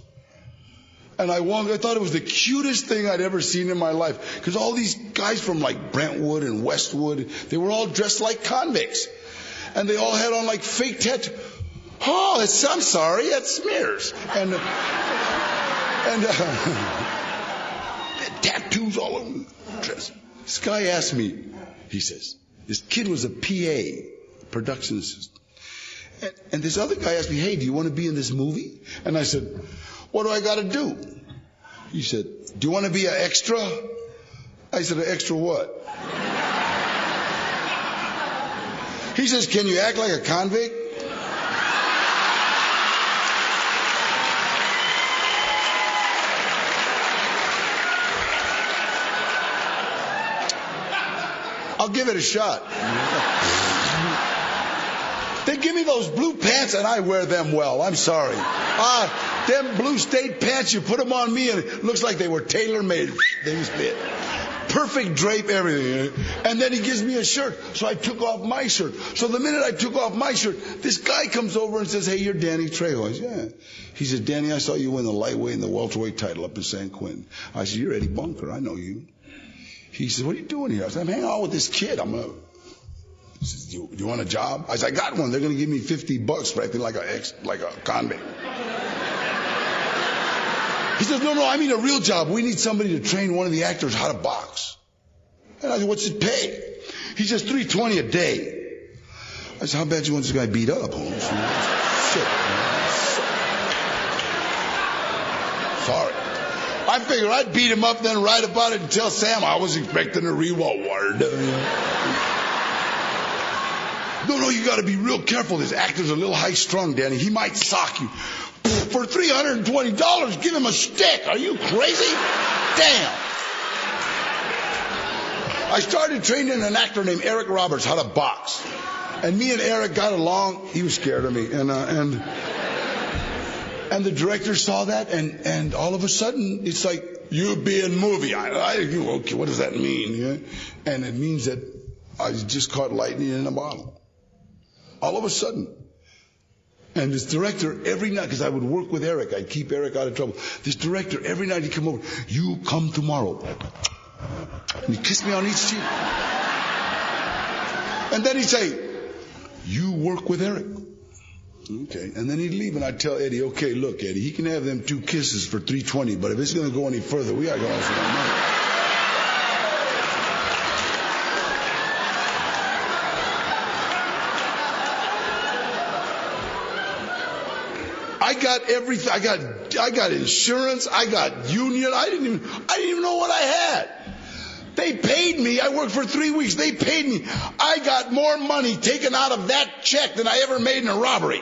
Speaker 2: And I thought it was the cutest thing I'd ever seen in my life. Because all these guys from like Brentwood and Westwood, they were all dressed like convicts. And they all had on like fake tattoos. Oh, I'm sorry, that's smears. And tattoos all over the dress. This guy asked me, he says, this kid was a PA, production assistant. And this other guy asked me, hey, do you want to be in this movie? And I said, what do I got to do? He said, do you want to be an extra? I said, an extra what? He says, can you act like a convict? I'll give it a shot. They give me those blue pants and I wear them well. I'm sorry. Them blue state pants, you put them on me and it looks like they were tailor-made. They just fit. Perfect drape, everything. And then he gives me a shirt. So I took off my shirt. So the minute I took off my shirt, this guy comes over and says, hey, you're Danny Trejo. I said, yeah. He said, Danny, I saw you win the lightweight and the welterweight title up in San Quentin. I said, you're Eddie Bunker. I know you. He said, what are you doing here? I said, I'm hanging out with this kid. He says, do you want a job? I said, I got one. They're going to give me $50 for acting like a convict. He says, no, I mean a real job. We need somebody to train one of the actors how to box. And I said, what's it pay? He says, $320 a day. I said, how bad you want this guy beat up, Holmes? Shit. Sorry. I figured I'd beat him up, then write about it and tell Sam I was expecting a reward. No, you got to be real careful. This actor's a little high-strung, Danny. He might sock you. For $320, give him a stick. Are you crazy? Damn. I started training an actor named Eric Roberts how to box. And me and Eric got along. He was scared of me. And And the director saw that, and all of a sudden, it's like, you be in movie. Okay, what does that mean? Yeah? And it means that I just caught lightning in a bottle. All of a sudden. And this director, every night, because I would work with Eric, I'd keep Eric out of trouble. This director, every night he'd come over, you come tomorrow. And he'd kiss me on each cheek. And then he'd say, you work with Eric. Okay. And then he'd leave, and I'd tell Eddie, okay, look, Eddie, he can have them 2 kisses for $320, but if it's going to go any further, we got to go on some money. I got everything. I got insurance. I got union. I didn't even know what I had. They paid me. I worked for 3 weeks. They paid me. I got more money taken out of that check than I ever made in a robbery.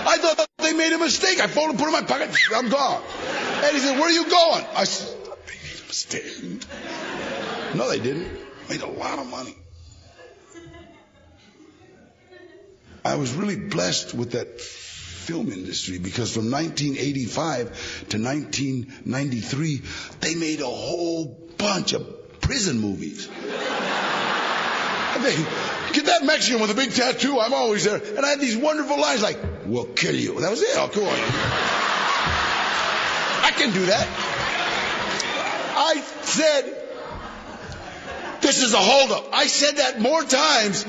Speaker 2: I thought they made a mistake. I folded, put it in my pocket. I'm gone. And he said, where are you going? I said, they made a mistake. No, they didn't. Made a lot of money. I was really blessed with that film industry because from 1985 to 1993, they made a whole bunch of prison movies. Get that Mexican with a big tattoo, I'm always there. And I had these wonderful lines like, we'll kill you. That was it. Oh, go on. I can do that. I said, this is a holdup. I said that more times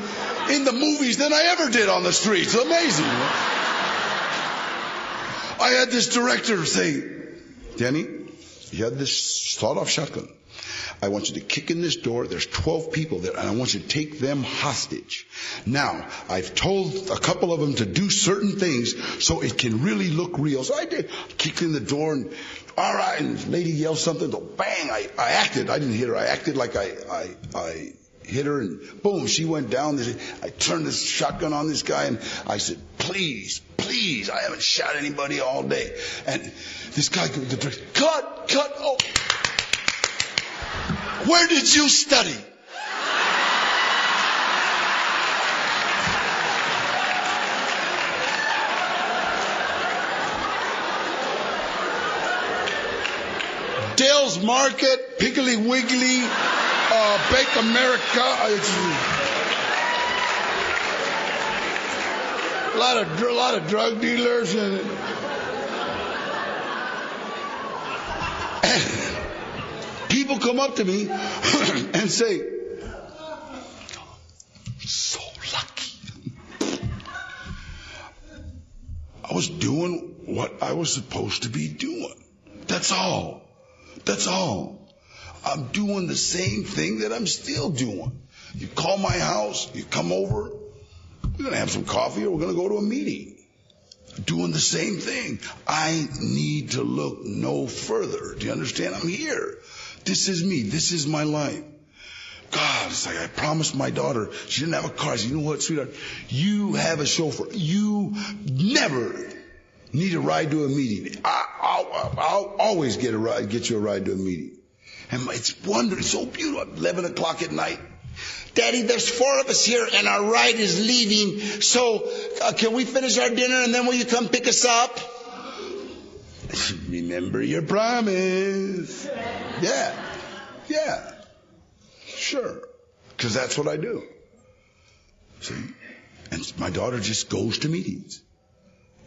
Speaker 2: in the movies than I ever did on the streets. Amazing. I had this director say, Danny, you had this sawed-off shotgun. I want you to kick in this door. There's 12 people there, and I want you to take them hostage. Now, I've told a couple of them to do certain things so it can really look real. So I did. Kicked in the door, and all right, and the lady yelled something. So bang, I acted. I didn't hit her. I acted like I hit her, and boom, she went down. I turned this shotgun on this guy, and I said, please, I haven't shot anybody all day. And this guy, the director, cut, oh. Where did you study? Dale's Market, Piggly Wiggly, Bake America. A lot of drug dealers and people come up to me and say, so lucky. I was doing what I was supposed to be doing. That's all. I'm doing the same thing that I'm still doing. You call my house, you come over, we're going to have some coffee or we're going to go to a meeting. Doing the same thing. I need to look no further. Do you understand? I'm here. This is me. This is my life. God, it's like I promised my daughter. She didn't have a car. I said, you know what, sweetheart? You have a chauffeur. You never need a ride to a meeting. I'll always get you a ride to a meeting. And it's wonderful. It's so beautiful. 11 o'clock at night. Daddy, there's 4 of us here and our ride is leaving. So can we finish our dinner and then will you come pick us up? Remember your promise. Yeah. Sure. Because that's what I do. See? And my daughter just goes to meetings.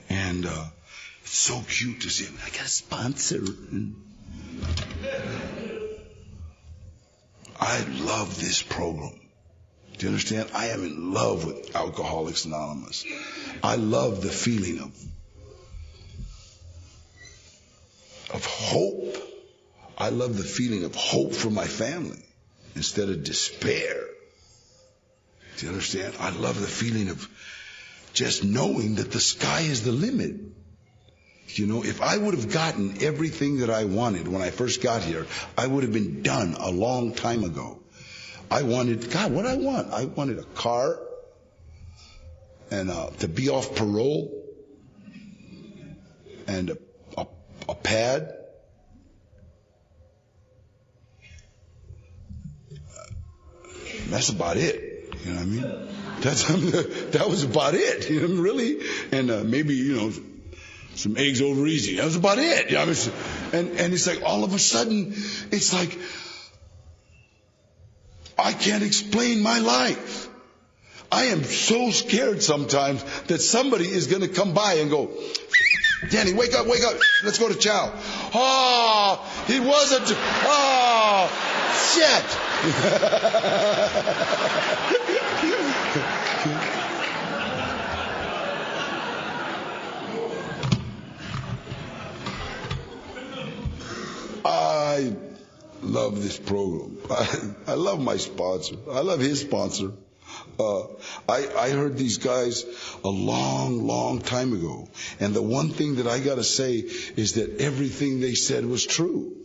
Speaker 2: And it's so cute to see him. I got a sponsor. I love this program. Do you understand? I am in love with Alcoholics Anonymous. I love the feeling of hope. I love the feeling of hope for my family instead of despair. Do you understand? I love the feeling of just knowing that the sky is the limit. You know, if I would have gotten everything that I wanted when I first got here, I would have been done a long time ago. I wanted, God, what I want? I wanted a car and to be off parole and a pad. That's about it. You know what I mean? That was about it, really. And maybe, some eggs over easy. That was about it. And it's like all of a sudden, it's like, I can't explain my life. I am so scared sometimes that somebody is going to come by and go, Danny, wake up, let's go to chow. Oh, he wasn't. Oh, shit. I love this program. I love my sponsor. I love his sponsor. I heard these guys a long time ago. And the one thing that I got to say is that everything they said was true.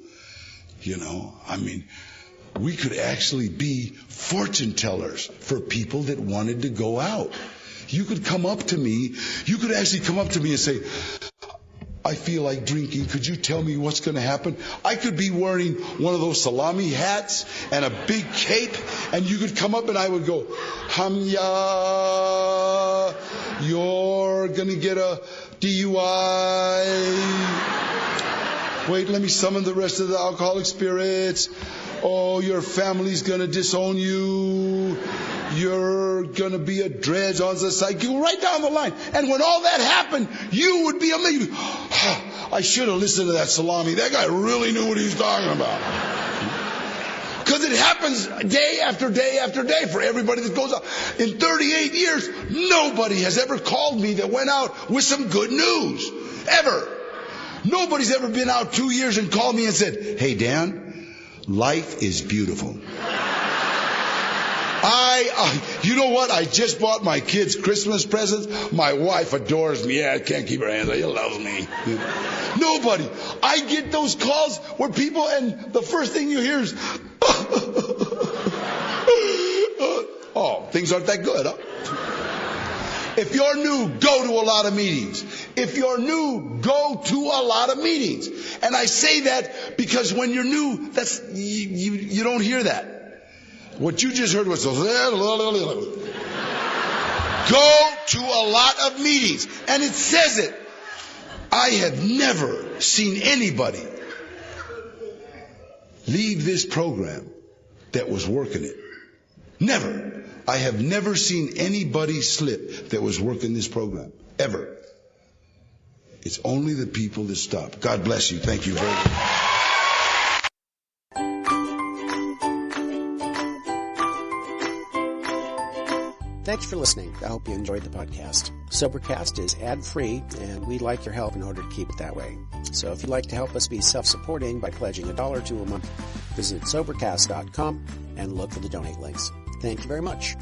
Speaker 2: We could actually be fortune tellers for people that wanted to go out. You could actually come up to me and say, I feel like drinking. Could you tell me what's going to happen? I could be wearing one of those salami hats and a big cape, and you could come up and I would go, Hamya, you're going to get a DUI. Wait, let me summon the rest of the alcoholic spirits. Oh, your family's going to disown you. You're going to be a dredge on the side. You go right down the line. And when all that happened, you would be amazed. I should have listened to that salami. That guy really knew what he was talking about. Because it happens day after day after day for everybody that goes out. In 38 years, nobody has ever called me that went out with some good news. Ever. Nobody's ever been out 2 years and called me and said, hey, Dan, life is beautiful. You know what? I just bought my kids Christmas presents. My wife adores me. Yeah, I can't keep her hands. She loves me. Nobody. I get those calls where people, and the first thing you hear is, oh, things aren't that good, huh? If you're new, go to a lot of meetings. If you're new, go to a lot of meetings. And I say that because when you're new, you don't hear that. What you just heard was, go to a lot of meetings. And it says it. I have never seen anybody leave this program that was working it. Never. I have never seen anybody slip that was working this program. Ever. It's only the people that stop. God bless you. Thank you very much.
Speaker 1: Thanks for listening. I hope you enjoyed the podcast. Sobercast is ad-free, and we'd like your help in order to keep it that way. So if you'd like to help us be self-supporting by pledging $1 or $2 a month, visit Sobercast.com and look for the donate links. Thank you very much.